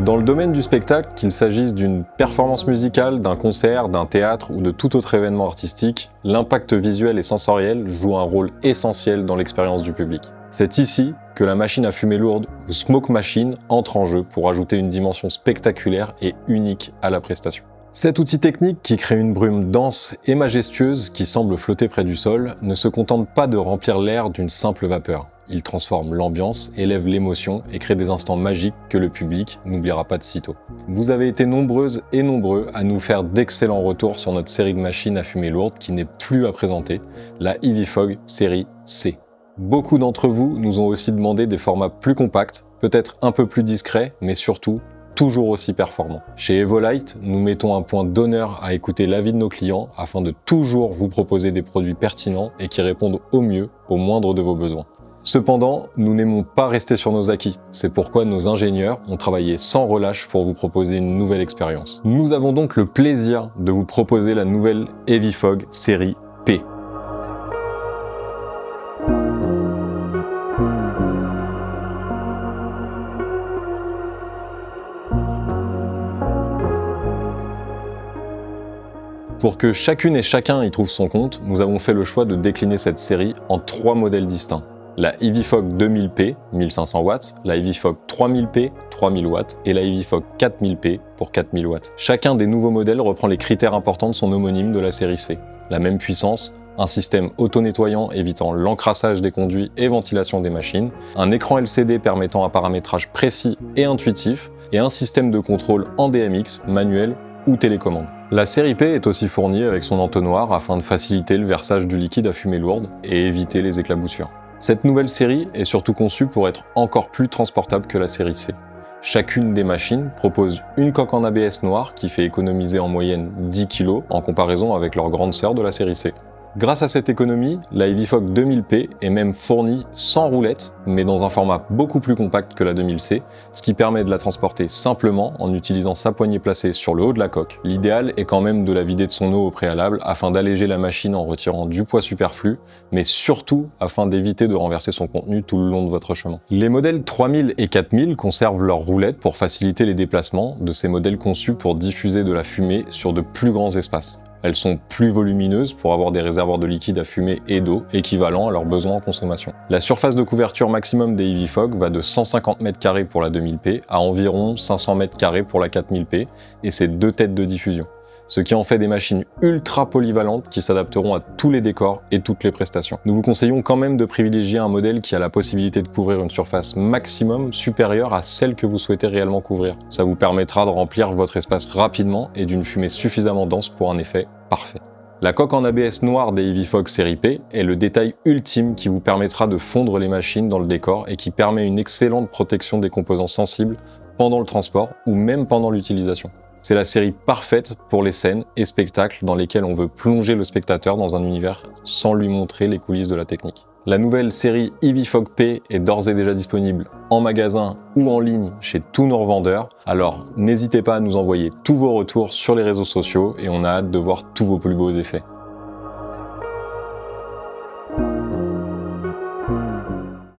Dans le domaine du spectacle, qu'il s'agisse d'une performance musicale, d'un concert, d'un théâtre ou de tout autre événement artistique, l'impact visuel et sensoriel joue un rôle essentiel dans l'expérience du public. C'est ici que la machine à fumée lourde, ou smoke machine, entre en jeu pour ajouter une dimension spectaculaire et unique à la prestation. Cet outil technique qui crée une brume dense et majestueuse qui semble flotter près du sol ne se contente pas de remplir l'air d'une simple vapeur. Il transforme l'ambiance, élève l'émotion et crée des instants magiques que le public n'oubliera pas de sitôt. Vous avez été nombreuses et nombreux à nous faire d'excellents retours sur notre série de machines à fumée lourde qui n'est plus à présenter, la EVFOG série C. Beaucoup d'entre vous nous ont aussi demandé des formats plus compacts, peut-être un peu plus discrets, mais surtout toujours aussi performants. Chez Evolite, nous mettons un point d'honneur à écouter l'avis de nos clients afin de toujours vous proposer des produits pertinents et qui répondent au mieux au moindre de vos besoins. Cependant, nous n'aimons pas rester sur nos acquis. C'est pourquoi nos ingénieurs ont travaillé sans relâche pour vous proposer une nouvelle expérience. Nous avons donc le plaisir de vous proposer la nouvelle EVFOG série P. Pour que chacune et chacun y trouve son compte, nous avons fait le choix de décliner cette série en 3 modèles distincts. La EVFOG 2000P, 1500 watts, la EVFOG 3000P, 3000 watts et la EVFOG 4000P pour 4000 watts. Chacun des nouveaux modèles reprend les critères importants de son homonyme de la série C. La même puissance, un système auto-nettoyant évitant l'encrassage des conduits et ventilation des machines, un écran LCD permettant un paramétrage précis et intuitif, et un système de contrôle en DMX, manuel ou télécommande. La série P est aussi fournie avec son entonnoir afin de faciliter le versage du liquide à fumée lourde et éviter les éclaboussures. Cette nouvelle série est surtout conçue pour être encore plus transportable que la série C. Chacune des machines propose une coque en ABS noire qui fait économiser en moyenne 10 kg en comparaison avec leur grande sœur de la série C. Grâce à cette économie, la EVFOG 2000P est même fournie sans roulette, mais dans un format beaucoup plus compact que la 2000C, ce qui permet de la transporter simplement en utilisant sa poignée placée sur le haut de la coque. L'idéal est quand même de la vider de son eau au préalable afin d'alléger la machine en retirant du poids superflu, mais surtout afin d'éviter de renverser son contenu tout le long de votre chemin. Les modèles 3000 et 4000 conservent leurs roulettes pour faciliter les déplacements de ces modèles conçus pour diffuser de la fumée sur de plus grands espaces. Elles sont plus volumineuses pour avoir des réservoirs de liquide à fumée et d'eau équivalents à leurs besoins en consommation. La surface de couverture maximum des EVFOG va de 150 m² pour la 2000P à environ 500 m² pour la 4000P et ses 2 têtes de diffusion, ce qui en fait des machines ultra polyvalentes qui s'adapteront à tous les décors et toutes les prestations. Nous vous conseillons quand même de privilégier un modèle qui a la possibilité de couvrir une surface maximum supérieure à celle que vous souhaitez réellement couvrir. Ça vous permettra de remplir votre espace rapidement et d'une fumée suffisamment dense pour un effet parfait. La coque en ABS noire des EVFOG série P est le détail ultime qui vous permettra de fondre les machines dans le décor et qui permet une excellente protection des composants sensibles pendant le transport ou même pendant l'utilisation. C'est la série parfaite pour les scènes et spectacles dans lesquels on veut plonger le spectateur dans un univers sans lui montrer les coulisses de la technique. La nouvelle série EVFOG P est d'ores et déjà disponible en magasin ou en ligne chez tous nos revendeurs, alors n'hésitez pas à nous envoyer tous vos retours sur les réseaux sociaux et on a hâte de voir tous vos plus beaux effets.